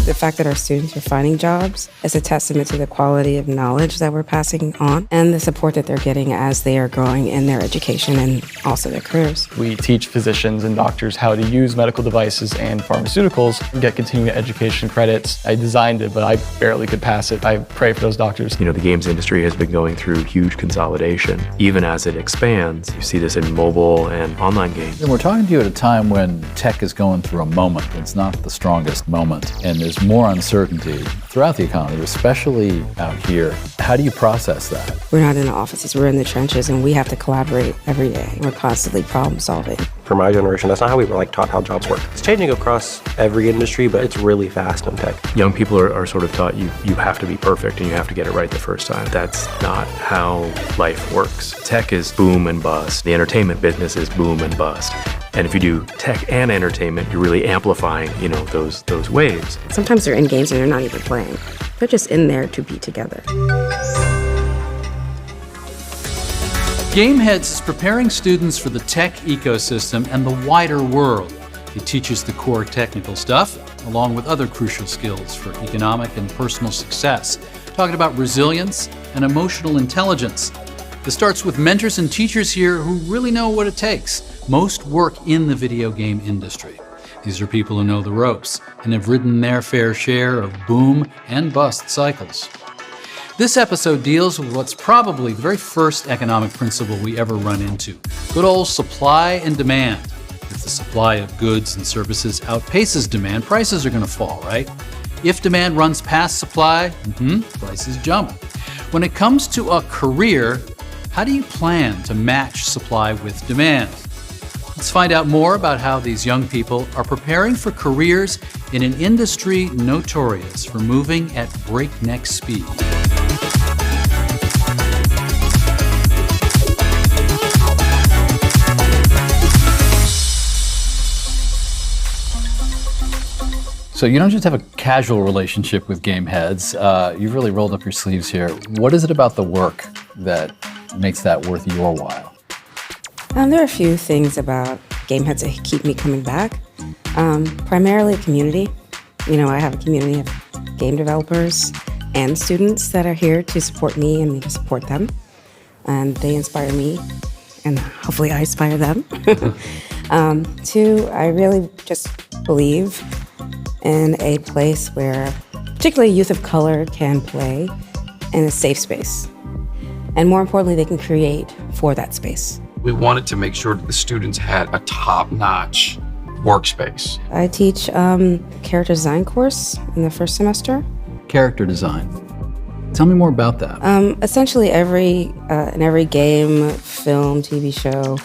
The fact that our students are finding jobs is a testament to the quality of knowledge that we're passing on and the support that they're getting as they are growing in their education and also their careers. We teach physicians and doctors how to use medical devices and pharmaceuticals and get continuing education credits. I designed it, but I barely could pass it. I pray for those doctors. The games industry has been going through huge consolidation. Even as it expands, you see this in mobile and online games. And we're talking to you at a time when tech is going through a moment. It's not the strongest moment, and there's more uncertainty throughout the economy, especially out here. How do you process that? We're not in the offices, we're in the trenches, and we have to collaborate every day. We're constantly problem solving. For my generation, that's not how we were taught how jobs work. It's changing across every industry, but it's really fast in tech. Young people are sort of taught you have to be perfect and you have to get it right the first time. That's not how life works. Tech is boom and bust. The entertainment business is boom and bust. And if you do tech and entertainment, you're really amplifying, those waves. Sometimes they're in games and they're not even playing. They're just in there to be together. Gameheads is preparing students for the tech ecosystem and the wider world. It teaches the core technical stuff, along with other crucial skills for economic and personal success, talking about resilience and emotional intelligence. This starts with mentors and teachers here who really know what it takes. Most work in the video game industry. These are people who know the ropes and have ridden their fair share of boom and bust cycles. This episode deals with what's probably the very first economic principle we ever run into. Good old supply and demand. If the supply of goods and services outpaces demand, prices are going to fall, right? If demand runs past supply, prices jump. When it comes to a career, how do you plan to match supply with demand? Let's find out more about how these young people are preparing for careers in an industry notorious for moving at breakneck speed. So you don't just have a casual relationship with Gameheads. You've really rolled up your sleeves here. What is it about the work that makes that worth your while? There are a few things about Gameheads that keep me coming back. Primarily community. I have a community of game developers and students that are here to support me and me to support them. And they inspire me, and hopefully I inspire them. Two, I really just believe in a place where particularly youth of color can play in a safe space. And more importantly, they can create for that space. We wanted to make sure that the students had a top-notch workspace. I teach character design course in the first semester. Character design. Tell me more about that. Essentially, in every game, film, TV show,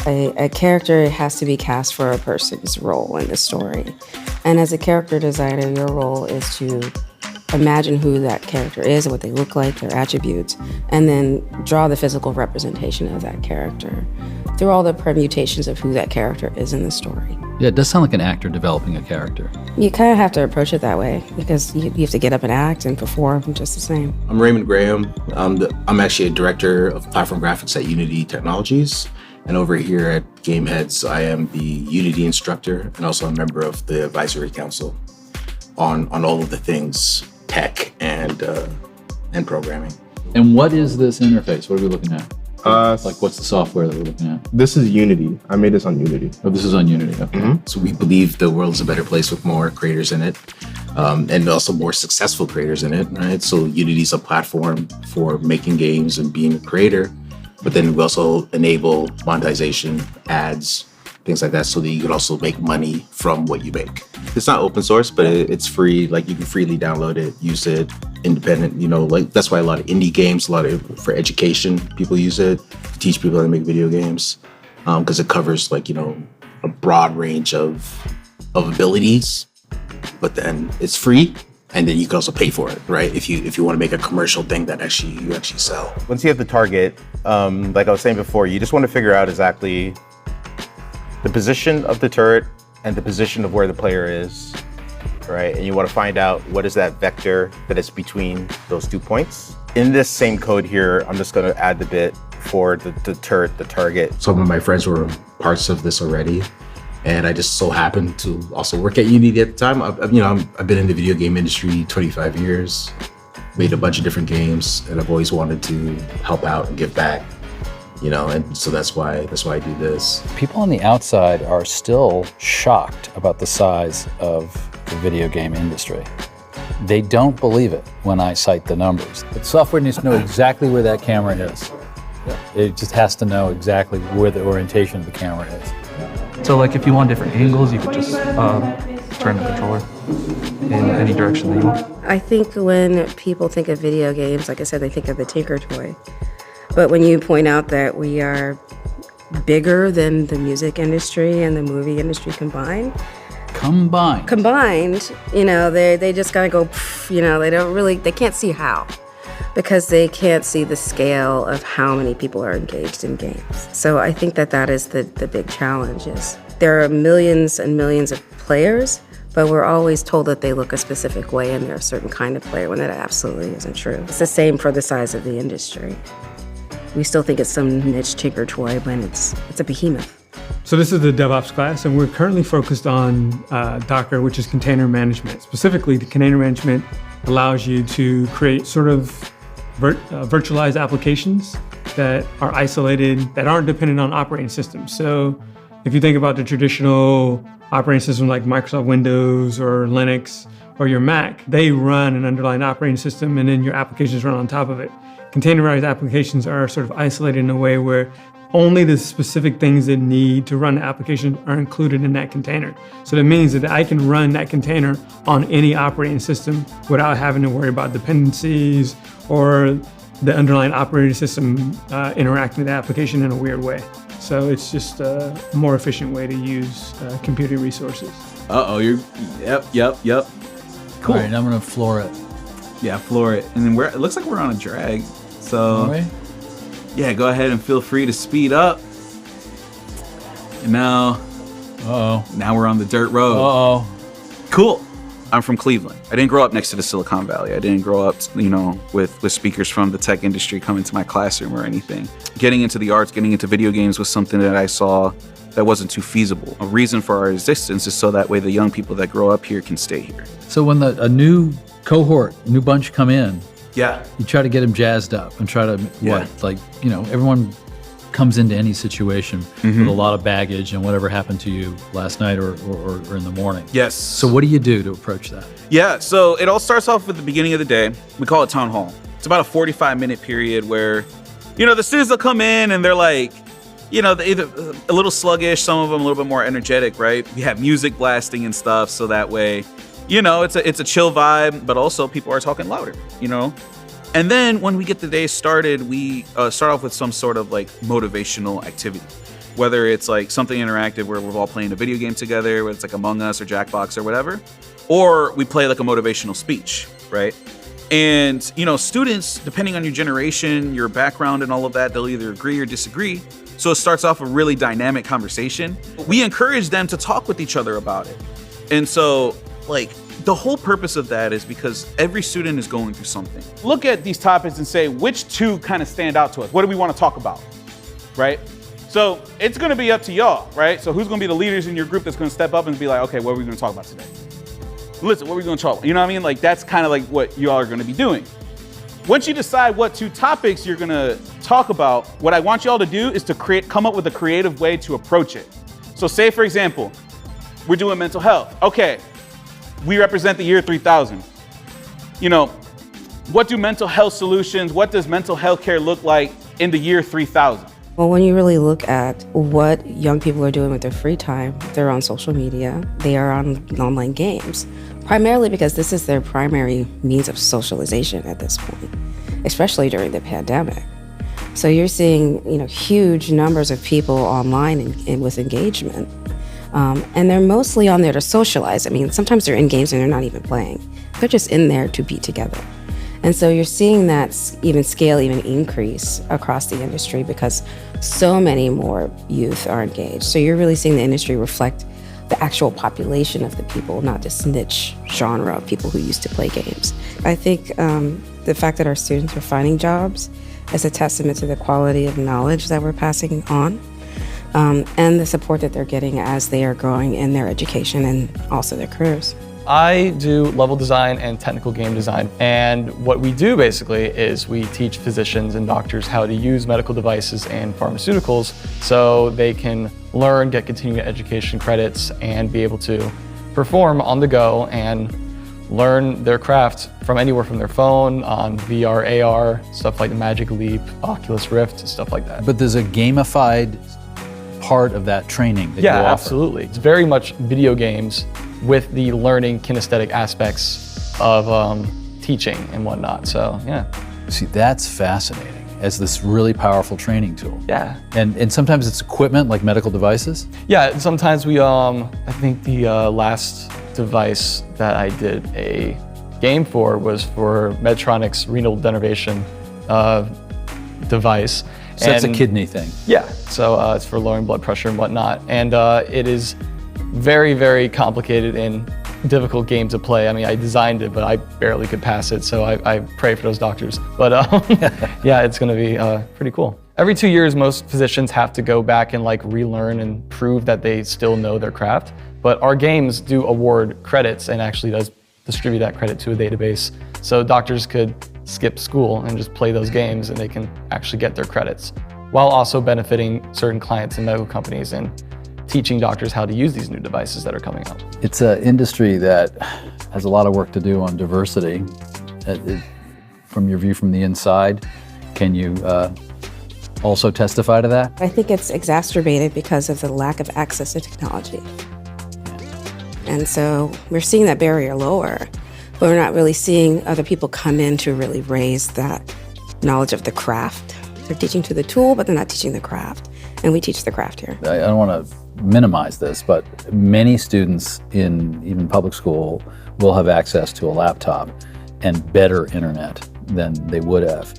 a character has to be cast for a person's role in the story. And as a character designer, your role is to imagine who that character is and what they look like, their attributes, and then draw the physical representation of that character through all the permutations of who that character is in the story. Yeah, it does sound like an actor developing a character. You kind of have to approach it that way because you have to get up and act and perform just the same. I'm Raymond Graham. I'm actually a director of platform graphics at Unity Technologies. And over here at Gameheads, I am the Unity instructor and also a member of the advisory council on all of the things tech and programming. And what is this interface? What are we looking at? What's the software that we're looking at? This is Unity. I made this on Unity. Oh, this is on Unity. Okay. Mm-hmm. So we believe the world's a better place with more creators in it, and also more successful creators in it, right? So Unity's a platform for making games and being a creator, but then we also enable monetization, ads, things like that, so that you can also make money from what you make. It's not open source, but it's free. You can freely download it, use it, independent. That's why a lot of indie games, for education, people use it to teach people how to make video games, because it covers a broad range of abilities. But then it's free, and then you can also pay for it, right? If you want to make a commercial thing that you actually sell. Once you have the target, like I was saying before, you just want to figure out exactly the position of the turret and the position of where the player is, right? And you want to find out what is that vector that is between those 2 points. In this same code here, I'm just going to add the bit for the turret, the target. Some of my friends were parts of this already. And I just so happened to also work at Unity at the time. I've been in the video game industry 25 years, made a bunch of different games, and I've always wanted to help out and give back, and so that's why I do this. People on the outside are still shocked about the size of the video game industry. They don't believe it when I cite the numbers. But software needs to know exactly where that camera is. It just has to know exactly where the orientation of the camera is. So like if you want different angles, you could just turn the controller in any direction that you want. I think when people think of video games, like I said, they think of the Tinker Toy. But when you point out that we are bigger than the music industry and the movie industry combined, they just gotta go, they can't see how. Because they can't see the scale of how many people are engaged in games. So I think that is the big challenge is there are millions and millions of players, but we're always told that they look a specific way and they're a certain kind of player when that absolutely isn't true. It's the same for the size of the industry. We still think it's some niche Tinker Toy when it's a behemoth. So this is the Devops class, and we're currently focused on Docker, which is container management. Specifically, the container management allows you to create sort of virtualized applications that are isolated, that aren't dependent on operating systems. So if you think about the traditional operating system like Microsoft Windows or Linux or your Mac, they run an underlying operating system and then your applications run on top of it. Containerized applications are sort of isolated in a way where only the specific things that need to run the application are included in that container. So that means that I can run that container on any operating system without having to worry about dependencies or the underlying operating system interacting with the application in a weird way. So it's just a more efficient way to use computing resources. Yep. Cool. All right, I'm gonna floor it. Yeah, floor it. And then it looks like we're on a drag. So yeah, go ahead and feel free to speed up. And now, now we're on the dirt road. Cool. I'm from Cleveland. I didn't grow up next to the Silicon Valley. I didn't grow up, with speakers from the tech industry coming to my classroom or anything. Getting into the arts, getting into video games was something that I saw that wasn't too feasible. A reason for our existence is so that way the young people that grow up here can stay here. So when a new cohort, new bunch come in, yeah, you try to get them jazzed up and try to everyone comes into any situation with a lot of baggage and whatever happened to you last night or in the morning. Yes. So what do you do to approach that? Yeah, so it all starts off with the beginning of the day. We call it town hall. It's about a 45-minute period where, the students will come in and they're like, they're either a little sluggish, some of them a little bit more energetic, right? We have music blasting and stuff, so that way, it's a chill vibe, but also people are talking louder, And then when we get the day started, we start off with some sort of like motivational activity, whether it's like something interactive where we're all playing a video game together, whether it's like Among Us or Jackbox or whatever, or we play like a motivational speech, right? And, students, depending on your generation, your background and all of that, they'll either agree or disagree. So it starts off a really dynamic conversation. We encourage them to talk with each other about it. And so, the whole purpose of that is because every student is going through something. Look at these topics and say, which two kind of stand out to us? What do we want to talk about, right? So it's going to be up to y'all, right? So who's going to be the leaders in your group that's going to step up and be like, okay, what are we going to talk about today? Listen, what are we going to talk about? You know what I mean? That's kind of like what you all are going to be doing. Once you decide what two topics you're going to talk about, what I want y'all to do is to come up with a creative way to approach it. So say, for example, we're doing mental health. Okay. We represent the year 3000. What do mental health solutions, what does mental health care look like in the year 3000? Well, when you really look at what young people are doing with their free time, they're on social media, they are on online games, primarily because this is their primary means of socialization at this point, especially during the pandemic. So you're seeing, huge numbers of people online and with engagement. And they're mostly on there to socialize. I mean, sometimes they're in games and they're not even playing. They're just in there to be together. And so you're seeing that even increase across the industry because so many more youth are engaged. So you're really seeing the industry reflect the actual population of the people, not this niche genre of people who used to play games. I think the fact that our students are finding jobs is a testament to the quality of knowledge that we're passing on. and the support that they're getting as they are growing in their education and also their careers. I do level design and technical game design, and what we do basically is we teach physicians and doctors how to use medical devices and pharmaceuticals so they can learn, get continuing education credits, and be able to perform on the go and learn their craft from anywhere from their phone, on VR, AR, stuff like the Magic Leap, Oculus Rift, stuff like that. But there's a gamified part of that training that you offer. Yeah, absolutely. It's very much video games with the learning kinesthetic aspects of teaching and whatnot, so yeah. See, that's fascinating as this really powerful training tool. Yeah. And sometimes it's equipment like medical devices? Yeah, sometimes we, I think the last device that I did a game for was for Medtronic's renal denervation device. So that's a kidney thing? Yeah, so it's for lowering blood pressure and whatnot. And it is very, very complicated and difficult game to play. I mean, I designed it, but I barely could pass it, so I pray for those doctors. But yeah, it's gonna be pretty cool. Every 2 years, most physicians have to go back and like relearn and prove that they still know their craft. But our games do award credits and actually does distribute that credit to a database. So doctors could skip school and just play those games and they can actually get their credits, while also benefiting certain clients and medical companies and teaching doctors how to use these new devices that are coming out. It's an industry that has a lot of work to do on diversity. From your view from the inside, can you also testify to that? I think it's exacerbated because of the lack of access to technology. And so we're seeing that barrier lower, but we're not really seeing other people come in to really raise that knowledge of the craft. They're teaching to the tool, but they're not teaching the craft. And we teach the craft here. I don't want to minimize this, but many students in even public school will have access to a laptop and better internet than they would have,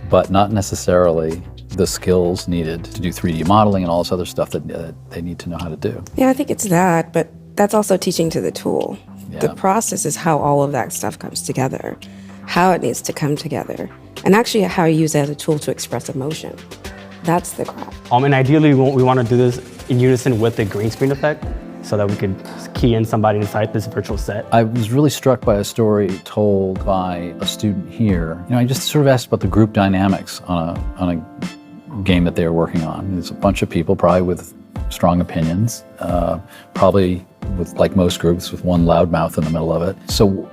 but not necessarily the skills needed to do 3D modeling and all this other stuff that they need to know how to do. Yeah, I think it's that, but that's also teaching to the tool. Yeah. The process is how all of that stuff comes together, how it needs to come together, and actually how you use it as a tool to express emotion. That's the craft. And ideally, we want to do this in unison with the green screen effect so that we could key in somebody inside this virtual set. I was really struck by a story told by a student here. I just sort of asked about the group dynamics on a game that they were working on. There's a bunch of people, probably with strong opinions, probably with, like most groups, with one loudmouth in the middle of it. So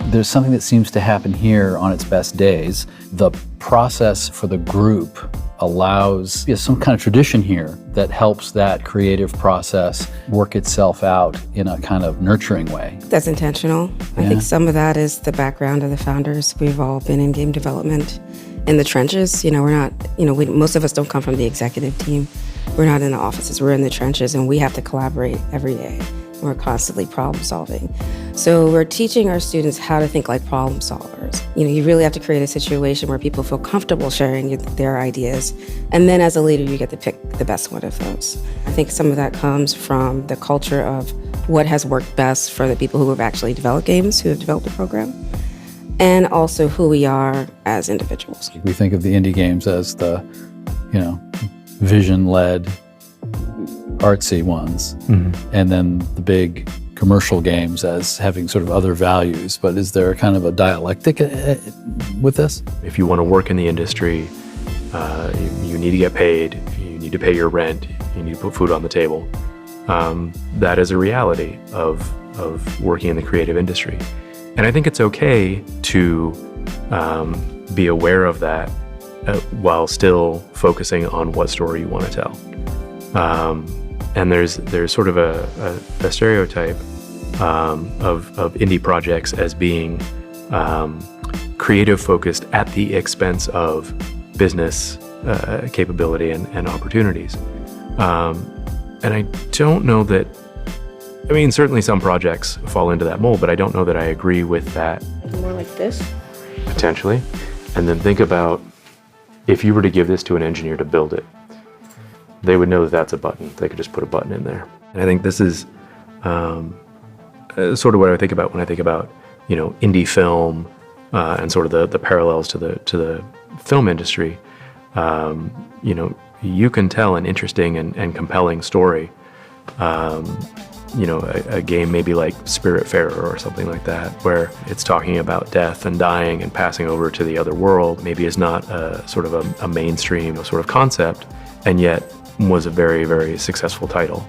there's something that seems to happen here on its best days. The process for the group allows some kind of tradition here that helps that creative process work itself out in a kind of nurturing way. That's intentional. I think some of that is the background of the founders. We've all been in game development in the trenches. We're not, most of us don't come from the executive team. We're not in the offices, we're in the trenches, and we have to collaborate every day. We're constantly problem solving. So we're teaching our students how to think like problem solvers. You really have to create a situation where people feel comfortable sharing their ideas. And then as a leader, you get to pick the best one of those. I think some of that comes from the culture of what has worked best for the people who have actually developed games, who have developed the program, and also who we are as individuals. We think of the indie games as the, vision-led, artsy ones, and then the big commercial games as having sort of other values. But is there kind of a dialectic with this? If you want to work in the industry, you need to get paid, you need to pay your rent, you need to put food on the table. That is a reality of working in the creative industry. And I think it's okay to be aware of that while still focusing on what story you want to tell. And there's sort of a stereotype of indie projects as being creative focused at the expense of business capability and opportunities. And I don't know that, certainly some projects fall into that mold, but I don't know that I agree with that. More like this? Potentially. And then think about if you were to give this to an engineer to build it, they would know that that's a button. They could just put a button in there. And I think this is sort of what I think about when I think about, indie film and sort of the parallels to the film industry. you can tell an interesting and compelling story. A game maybe like Spiritfarer or something like that, where it's talking about death and dying and passing over to the other world, maybe is not a sort of a mainstream sort of concept, and yet was a very, very successful title.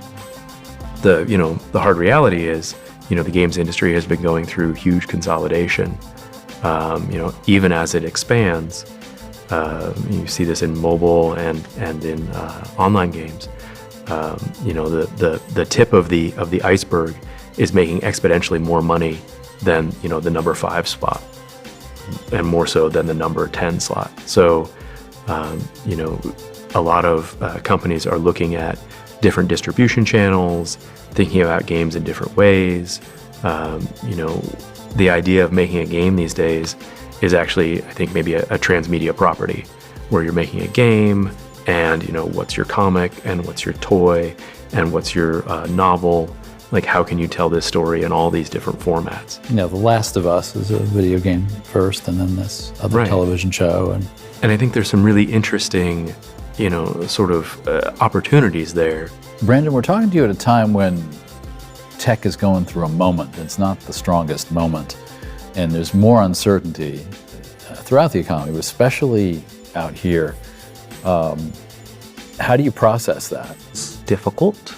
The hard reality is, the games industry has been going through huge consolidation. Even as it expands, you see this in mobile and in online games. The tip of the iceberg is making exponentially more money than the number 5 slot, and more so than the number 10 slot. So a lot of companies are looking at different distribution channels, thinking about games in different ways. The idea of making a game these days is actually, I think, maybe a transmedia property, where you're making a game and what's your comic and what's your toy and what's your novel. Like, how can you tell this story in all these different formats? The Last of Us is a video game first, and then this other television show. And I think there's some really interesting, sort of opportunities there. Brandon, we're talking to you at a time when tech is going through a moment. It's not the strongest moment, and there's more uncertainty throughout the economy, but especially out here. How do you process that? It's difficult.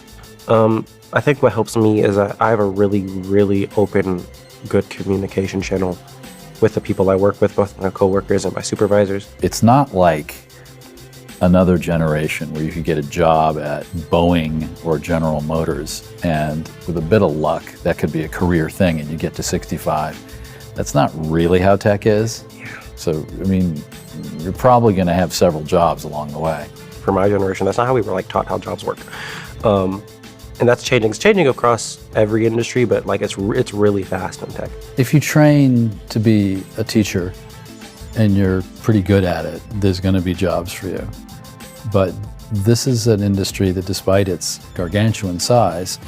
I think what helps me is that I have a really, really open, good communication channel with the people I work with, both my coworkers and my supervisors. It's not like another generation where you could get a job at Boeing or General Motors, and with a bit of luck, that could be a career thing and you get to 65. That's not really how tech is. Yeah. So, you're probably going to have several jobs along the way. For my generation, that's not how we were taught how jobs work. And that's changing. It's changing across every industry, but it's really fast in tech. If you train to be a teacher and you're pretty good at it, there's going to be jobs for you. But this is an industry that, despite its gargantuan size,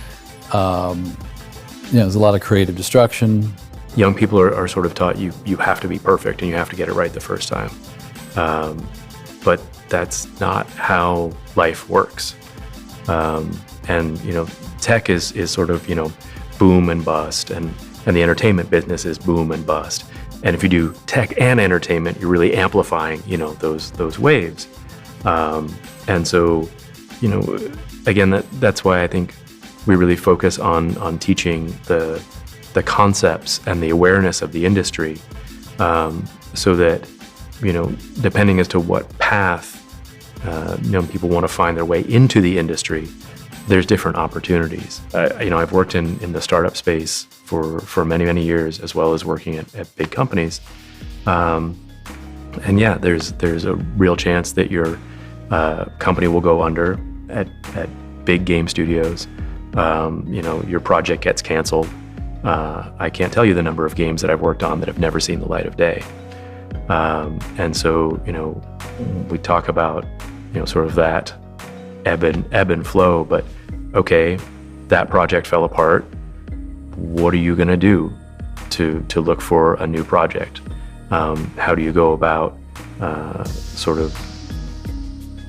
there's a lot of creative destruction. Young people are sort of taught you have to be perfect and you have to get it right the first time. But that's not how life works. Tech is sort of, boom and bust, and the entertainment business is boom and bust. And if you do tech and entertainment, you're really amplifying, those waves. And so, again, that's why I think we really focus on teaching the concepts and the awareness of the industry, so that, depending as to what path young people want to find their way into the industry, there's different opportunities. I've worked in the startup space for many, many years, as well as working at big companies. There's a real chance that your company will go under at big game studios. Your project gets canceled. I can't tell you the number of games that I've worked on that have never seen the light of day. And so, we talk about, sort of that ebb and flow, but okay, that project fell apart. What are you going to do to look for a new project? How do you go about sort of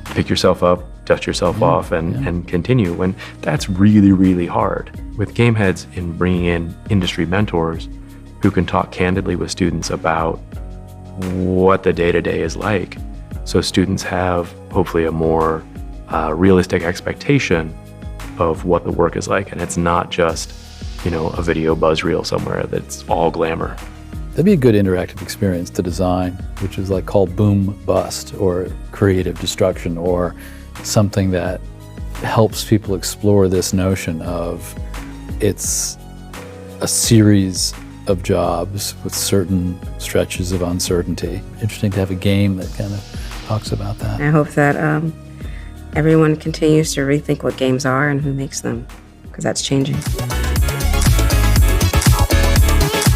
pick yourself up, dust yourself off, and continue when that's really, really hard? With Gameheads, in bringing in industry mentors who can talk candidly with students about what the day-to-day is like, so students have hopefully a more realistic expectation of what the work is like, and it's not just a video buzzreel somewhere that's all glamour. That'd be a good interactive experience to design, which is called boom bust or creative destruction, or something that helps people explore this notion of it's a series of jobs with certain stretches of uncertainty. Interesting to have a game that kind of talks about that. I hope that everyone continues to rethink what games are and who makes them, because that's changing.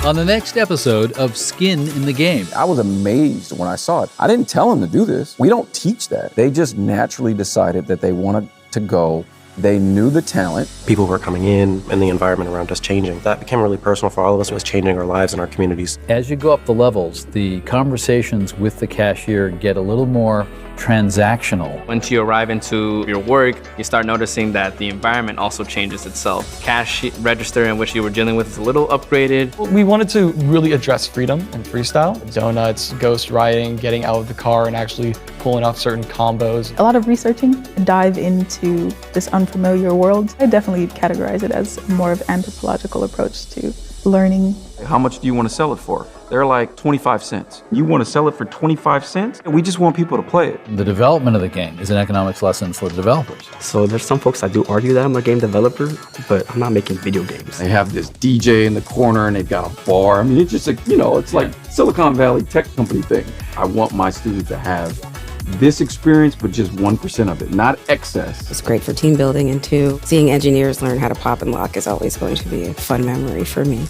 On the next episode of Skin in the Game. I was amazed when I saw it. I didn't tell them to do this. We don't teach that. They just naturally decided that they wanted to go. They knew the talent. People were coming in and the environment around us changing. That became really personal for all of us. It was changing our lives and our communities. As you go up the levels, the conversations with the cashier get a little more transactional. Once you arrive into your work, you start noticing that the environment also changes itself. Cash register in which you were dealing with is a little upgraded. We wanted to really address freedom and freestyle. Donuts, ghost riding, getting out of the car and actually pulling off certain combos. A lot of researching, dive into this unfamiliar world. I definitely categorize it as more of an anthropological approach to learning. How much do you want to sell it for? They're like 25 cents. You want to sell it for 25 cents? We just want people to play it. The development of the game is an economics lesson for the developers. So there's some folks that do argue that I'm a game developer, but I'm not making video games. They have this DJ in the corner and they've got a bar. I mean, it's just like, it's like Silicon Valley tech company thing. I want my students to have this experience, but just 1% of it, not excess. It's great for team building, and two, seeing engineers learn how to pop and lock is always going to be a fun memory for me.